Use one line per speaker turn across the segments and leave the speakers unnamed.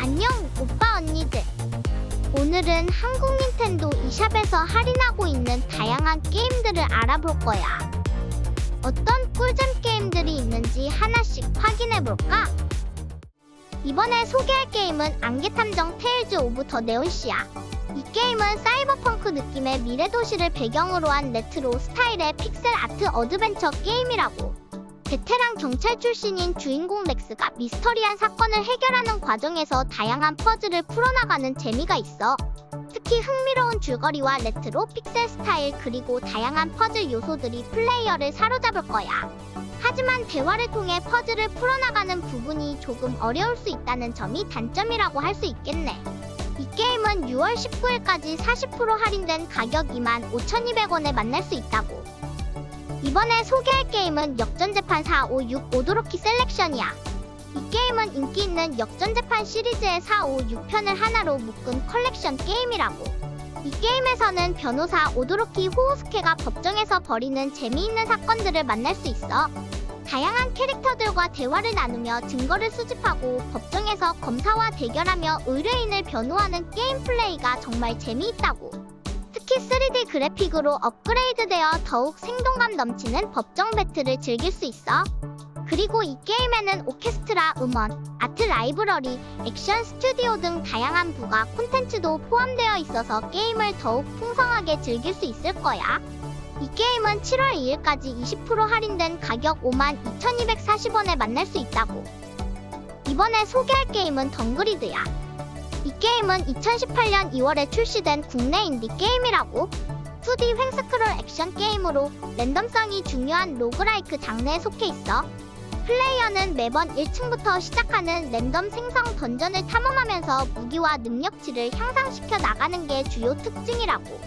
안녕 오빠 언니들. 오늘은 한국 닌텐도 e샵에서 할인하고 있는 다양한 게임들을 알아볼 거야. 어떤 꿀잼 게임들이 있는지 하나씩 확인해볼까? 이번에 소개할 게임은 안개탐정 테일즈 오브 더 네온시야. 이 게임은 사이버펑크 느낌의 미래도시를 배경으로 한 레트로 스타일의 픽셀 아트 어드벤처 게임이라고. 베테랑 경찰 출신인 주인공 렉스가 미스터리한 사건을 해결하는 과정에서 다양한 퍼즐을 풀어나가는 재미가 있어. 특히 흥미로운 줄거리와 레트로 픽셀 스타일 그리고 다양한 퍼즐 요소들이 플레이어를 사로잡을 거야. 하지만 대화를 통해 퍼즐을 풀어나가는 부분이 조금 어려울 수 있다는 점이 단점이라고 할 수 있겠네. 이 게임은 6월 19일까지 40% 할인된 가격 25,200원에 만날 수 있다고. 이번에 소개할 게임은 역전재판 456 오도로키 셀렉션이야. 이 게임은 인기 있는 역전재판 시리즈의 4, 5, 6편을 하나로 묶은 컬렉션 게임이라고. 이 게임에서는 변호사 오도로키 호우스케가 법정에서 벌이는 재미있는 사건들을 만날 수 있어. 다양한 캐릭터들과 대화를 나누며 증거를 수집하고 법정에서 검사와 대결하며 의뢰인을 변호하는 게임 플레이가 정말 재미있다고. 특히 3D 그래픽으로 업그레이드되어 더욱 생동감 넘치는 법정 배틀을 즐길 수 있어. 그리고 이 게임에는 오케스트라, 음원, 아트 라이브러리, 액션 스튜디오 등 다양한 부가 콘텐츠도 포함되어 있어서 게임을 더욱 풍성하게 즐길 수 있을 거야. 이 게임은 7월 2일까지 20% 할인된 가격 52,240원에 만날 수 있다고. 이번에 소개할 게임은 덩그리드야. 이 게임은 2018년 2월에 출시된 국내 인디 게임이라고. 2D 횡스크롤 액션 게임으로 랜덤성이 중요한 로그라이크 장르에 속해 있어. 플레이어는 매번 1층부터 시작하는 랜덤 생성 던전을 탐험하면서 무기와 능력치를 향상시켜 나가는 게 주요 특징이라고.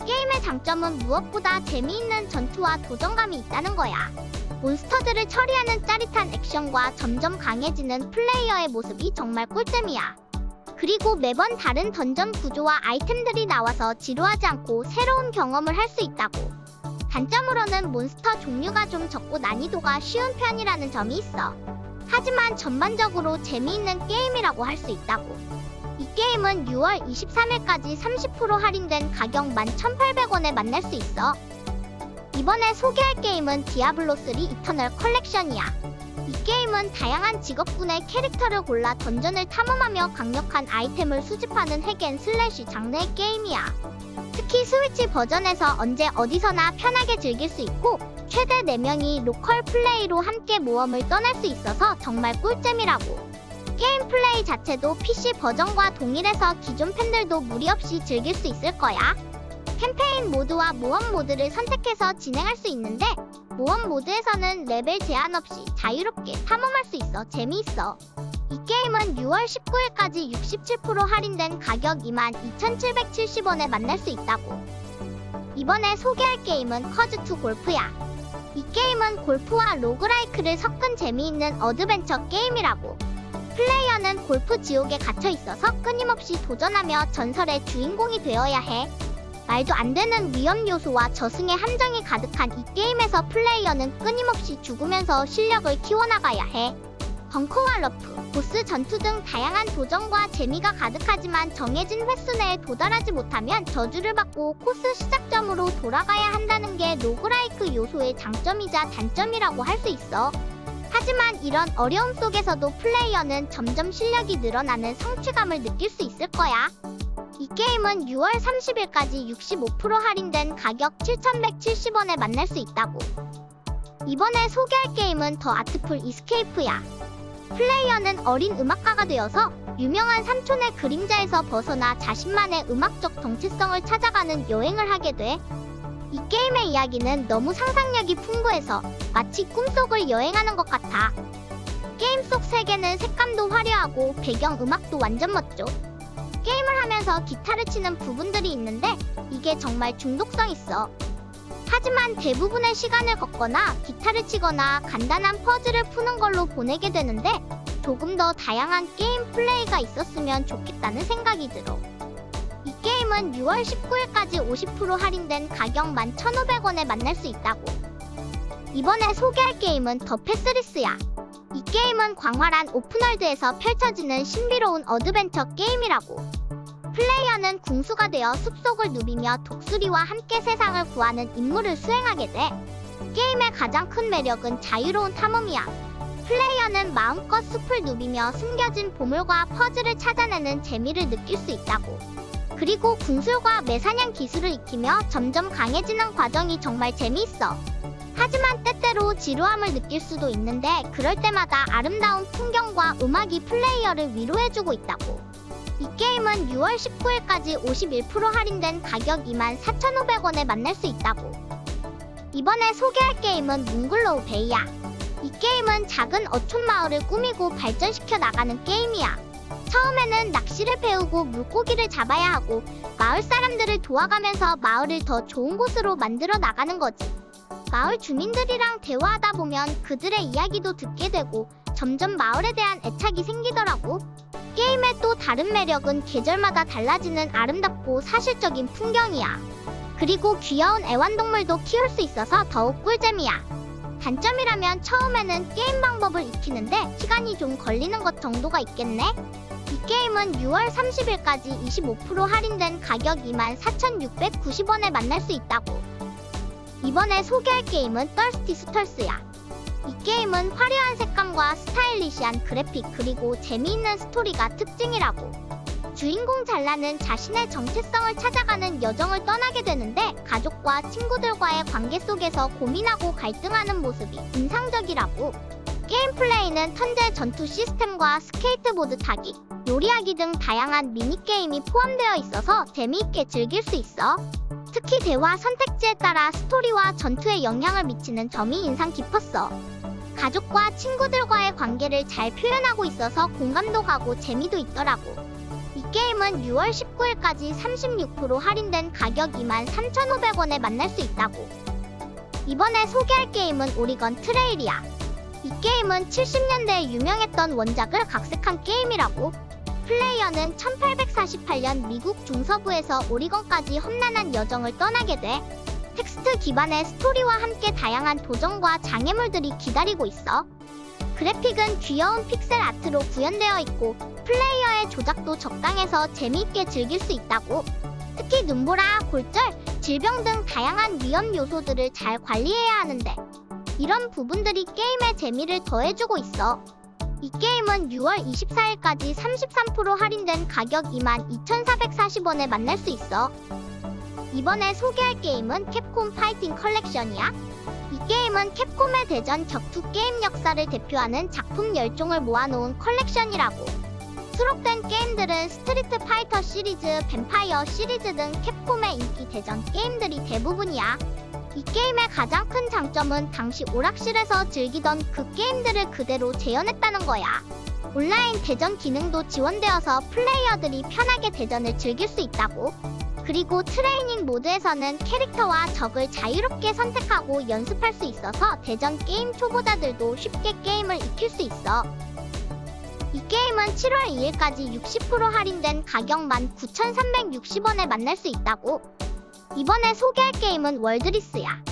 게임의 장점은 무엇보다 재미있는 전투와 도전감이 있다는 거야. 몬스터들을 처리하는 짜릿한 액션과 점점 강해지는 플레이어의 모습이 정말 꿀잼이야. 그리고 매번 다른 던전 구조와 아이템들이 나와서 지루하지 않고 새로운 경험을 할 수 있다고. 단점으로는 몬스터 종류가 좀 적고 난이도가 쉬운 편이라는 점이 있어. 하지만 전반적으로 재미있는 게임이라고 할 수 있다고. 이 게임은 6월 23일까지 30% 할인된 가격 11,800원에 만날 수 있어. 이번에 소개할 게임은 디아블로3 이터널 컬렉션이야. 이 게임은 다양한 직업군의 캐릭터를 골라 던전을 탐험하며 강력한 아이템을 수집하는 핵앤슬래시 장르의 게임이야. 특히 스위치 버전에서 언제 어디서나 편하게 즐길 수 있고 최대 4명이 로컬 플레이로 함께 모험을 떠날 수 있어서 정말 꿀잼이라고. 게임 플레이 자체도 PC 버전과 동일해서 기존 팬들도 무리 없이 즐길 수 있을 거야. 캠페인 모드와 모험 모드를 선택해서 진행할 수 있는데 모험 모드에서는 레벨 제한 없이 자유롭게 탐험할 수 있어 재미있어. 이 게임은 6월 19일까지 67% 할인된 가격 22,770원에 만날 수 있다고. 이번에 소개할 게임은 커즈2 골프야. 이 게임은 골프와 로그라이크를 섞은 재미있는 어드벤처 게임이라고. 플레이어는 골프 지옥에 갇혀 있어서 끊임없이 도전하며 전설의 주인공이 되어야 해. 말도 안 되는 위험 요소와 저승의 함정이 가득한 이 게임에서 플레이어는 끊임없이 죽으면서 실력을 키워나가야 해. 벙커와 러프, 보스 전투 등 다양한 도전과 재미가 가득하지만 정해진 횟수 내에 도달하지 못하면 저주를 받고 코스 시작점으로 돌아가야 한다는 게 로그라이크 요소의 장점이자 단점이라고 할 수 있어. 하지만 이런 어려움 속에서도 플레이어는 점점 실력이 늘어나는 성취감을 느낄 수 있을 거야. 이 게임은 6월 30일까지 65% 할인된 가격 7,170원에 만날 수 있다고. 이번에 소개할 게임은 더 아트풀 이스케이프야. 플레이어는 어린 음악가가 되어서 유명한 삼촌의 그림자에서 벗어나 자신만의 음악적 정체성을 찾아가는 여행을 하게 돼. 이 게임의 이야기는 너무 상상력이 풍부해서 마치 꿈속을 여행하는 것 같아. 게임 속 세계는 색감도 화려하고 배경 음악도 완전 멋져. 게임을 하면서 기타를 치는 부분들이 있는데 이게 정말 중독성 있어. 하지만 대부분의 시간을 걷거나 기타를 치거나 간단한 퍼즐을 푸는 걸로 보내게 되는데 조금 더 다양한 게임 플레이가 있었으면 좋겠다는 생각이 들어. 이 게임은 6월 19일까지 50% 할인된 가격 11,500원에 만날 수 있다고. 이번에 소개할 게임은 더 패스리스야. 이 게임은 광활한 오픈월드에서 펼쳐지는 신비로운 어드벤처 게임이라고. 플레이어는 궁수가 되어 숲속을 누비며 독수리와 함께 세상을 구하는 임무를 수행하게 돼. 게임의 가장 큰 매력은 자유로운 탐험이야. 플레이어는 마음껏 숲을 누비며 숨겨진 보물과 퍼즐을 찾아내는 재미를 느낄 수 있다고. 그리고 궁술과 매사냥 기술을 익히며 점점 강해지는 과정이 정말 재미있어. 하지만 때때로 지루함을 느낄 수도 있는데 그럴 때마다 아름다운 풍경과 음악이 플레이어를 위로해주고 있다고. 이 게임은 6월 19일까지 51% 할인된 가격 24,500원에 만날 수 있다고. 이번에 소개할 게임은 뭉글로우 베이야. 이 게임은 작은 어촌 마을을 꾸미고 발전시켜 나가는 게임이야. 처음에는 낚시를 배우고 물고기를 잡아야 하고 마을 사람들을 도와가면서 마을을 더 좋은 곳으로 만들어 나가는 거지. 마을 주민들이랑 대화하다 보면 그들의 이야기도 듣게 되고 점점 마을에 대한 애착이 생기더라고. 게임의 또 다른 매력은 계절마다 달라지는 아름답고 사실적인 풍경이야. 그리고 귀여운 애완동물도 키울 수 있어서 더욱 꿀잼이야. 단점이라면 처음에는 게임 방법을 익히는데 시간이 좀 걸리는 것 정도가 있겠네. 이 게임은 6월 30일까지 25% 할인된 가격 24,690원에 만날 수 있다고. 이번에 소개할 게임은 Thirsty Stols야. 이 게임은 화려한 색감과 스타일리시한 그래픽 그리고 재미있는 스토리가 특징이라고. 주인공 잘라는 자신의 정체성을 찾아가는 여정을 떠나게 되는데 가족과 친구들과의 관계 속에서 고민하고 갈등하는 모습이 인상적이라고. 게임 플레이는 턴제 전투 시스템과 스케이트보드 타기, 요리하기 등 다양한 미니게임이 포함되어 있어서 재미있게 즐길 수 있어. 특히 대화 선택지에 따라 스토리와 전투에 영향을 미치는 점이 인상 깊었어. 가족과 친구들과의 관계를 잘 표현하고 있어서 공감도 가고 재미도 있더라고. 이 게임은 6월 19일까지 36% 할인된 가격 23,500원에 만날 수 있다고. 이번에 소개할 게임은 오리건 트레일이야. 이 게임은 70년대에 유명했던 원작을 각색한 게임이라고. 플레이어는 1848년 미국 중서부에서 오리건까지 험난한 여정을 떠나게 돼. 텍스트 기반의 스토리와 함께 다양한 도전과 장애물들이 기다리고 있어. 그래픽은 귀여운 픽셀 아트로 구현되어 있고 플레이어의 조작도 적당해서 재미있게 즐길 수 있다고. 특히 눈보라, 골절, 질병 등 다양한 위험 요소들을 잘 관리해야 하는데 이런 부분들이 게임의 재미를 더해주고 있어. 이 게임은 6월 24일까지 33% 할인된 가격 22,440원에 만날 수 있어. 이번에 소개할 게임은 캡콤 파이팅 컬렉션이야. 이 게임은 캡콤의 대전 격투 게임 역사를 대표하는 작품 10종을 모아놓은 컬렉션이라고. 수록된 게임들은 스트리트 파이터 시리즈, 뱀파이어 시리즈 등 캡콤의 인기 대전 게임들이 대부분이야. 이 게임의 가장 큰 장점은 당시 오락실에서 즐기던 그 게임들을 그대로 재현했다는 거야. 온라인 대전 기능도 지원되어서 플레이어들이 편하게 대전을 즐길 수 있다고. 그리고 트레이닝 모드에서는 캐릭터와 적을 자유롭게 선택하고 연습할 수 있어서 대전 게임 초보자들도 쉽게 게임을 익힐 수 있어. 이 게임은 7월 2일까지 60% 할인된 가격 19,360원에 만날 수 있다고. 이번에 소개할 게임은 월드리스야.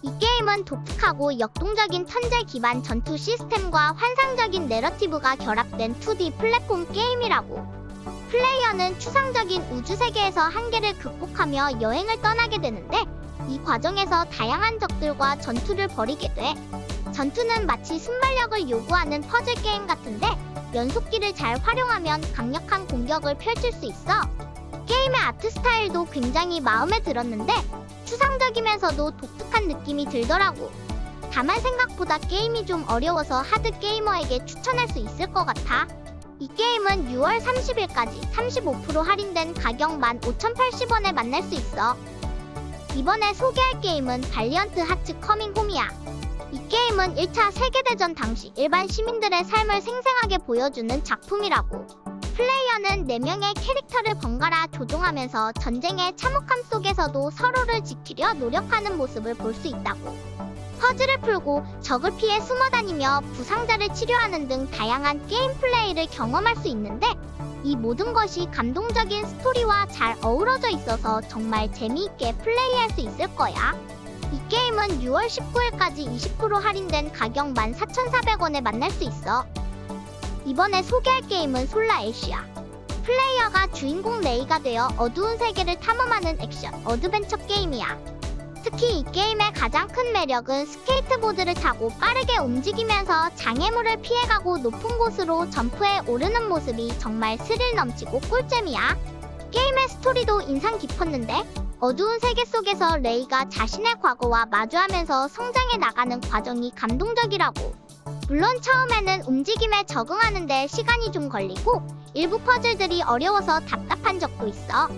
이 게임은 독특하고 역동적인 턴제 기반 전투 시스템과 환상적인 내러티브가 결합된 2D 플랫폼 게임이라고. 플레이어는 추상적인 우주세계에서 한계를 극복하며 여행을 떠나게 되는데 이 과정에서 다양한 적들과 전투를 벌이게 돼. 전투는 마치 순발력을 요구하는 퍼즐 게임 같은데 연속기를 잘 활용하면 강력한 공격을 펼칠 수 있어. 게임의 아트 스타일도 굉장히 마음에 들었는데 추상적이면서도 독특한 느낌이 들더라고. 다만 생각보다 게임이 좀 어려워서 하드 게이머에게 추천할 수 있을 것 같아. 이 게임은 6월 30일까지 35% 할인된 가격 15,080원에 만날 수 있어. 이번에 소개할 게임은 발리언트 하츠 커밍 홈이야. 이 게임은 1차 세계대전 당시 일반 시민들의 삶을 생생하게 보여주는 작품이라고. 플레이어는 4명의 캐릭터를 번갈아 조종하면서 전쟁의 참혹함 속에서도 서로를 지키려 노력하는 모습을 볼 수 있다고. 퍼즐을 풀고 적을 피해 숨어다니며 부상자를 치료하는 등 다양한 게임 플레이를 경험할 수 있는데 이 모든 것이 감동적인 스토리와 잘 어우러져 있어서 정말 재미있게 플레이할 수 있을 거야. 이 게임은 6월 19일까지 20% 할인된 가격 14,400원에 만날 수 있어. 이번에 소개할 게임은 솔라 애쉬야. 플레이어가 주인공 레이가 되어 어두운 세계를 탐험하는 액션 어드벤처 게임이야. 특히 이 게임의 가장 큰 매력은 스케이트보드를 타고 빠르게 움직이면서 장애물을 피해가고 높은 곳으로 점프해 오르는 모습이 정말 스릴 넘치고 꿀잼이야. 게임의 스토리도 인상 깊었는데 어두운 세계 속에서 레이가 자신의 과거와 마주하면서 성장해 나가는 과정이 감동적이라고. 물론 처음에는 움직임에 적응하는데 시간이 좀 걸리고 일부 퍼즐들이 어려워서 답답한 적도 있어.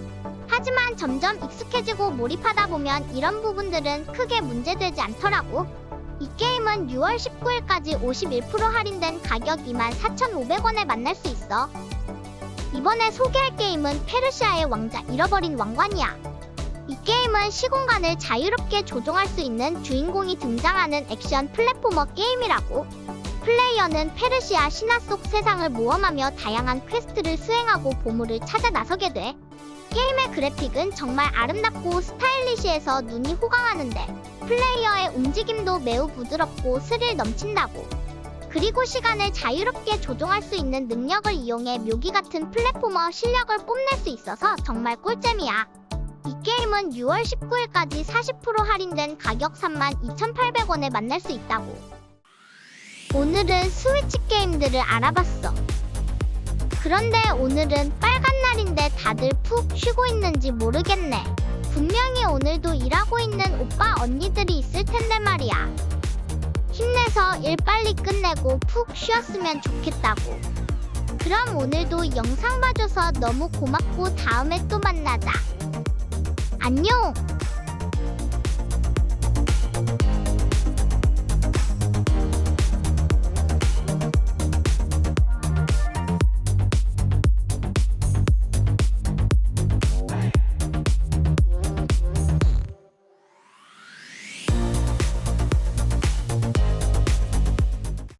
하지만 점점 익숙해지고 몰입하다 보면 이런 부분들은 크게 문제되지 않더라고. 이 게임은 6월 19일까지 51% 할인된 가격 24,500원에 만날 수 있어. 이번에 소개할 게임은 페르시아의 왕자 잃어버린 왕관이야. 이 게임은 시공간을 자유롭게 조종할 수 있는 주인공이 등장하는 액션 플랫포머 게임이라고. 플레이어는 페르시아 신화 속 세상을 모험하며 다양한 퀘스트를 수행하고 보물을 찾아 나서게 돼. 게임의 그래픽은 정말 아름답고 스타일리시해서 눈이 호강하는데 플레이어의 움직임도 매우 부드럽고 스릴 넘친다고. 그리고 시간을 자유롭게 조종할 수 있는 능력을 이용해 묘기 같은 플랫포머 실력을 뽐낼 수 있어서 정말 꿀잼이야. 이 게임은 6월 19일까지 40% 할인된 가격 32,800원에 만날 수 있다고. 오늘은 스위치 게임들을 알아봤어. 그런데 오늘은 빨간 날인데 다들 푹 쉬고 있는지 모르겠네. 분명히 오늘도 일하고 있는 오빠 언니들이 있을 텐데 말이야. 힘내서 일 빨리 끝내고 푹 쉬었으면 좋겠다고. 그럼 오늘도 영상 봐줘서 너무 고맙고 다음에 또 만나자. 안녕!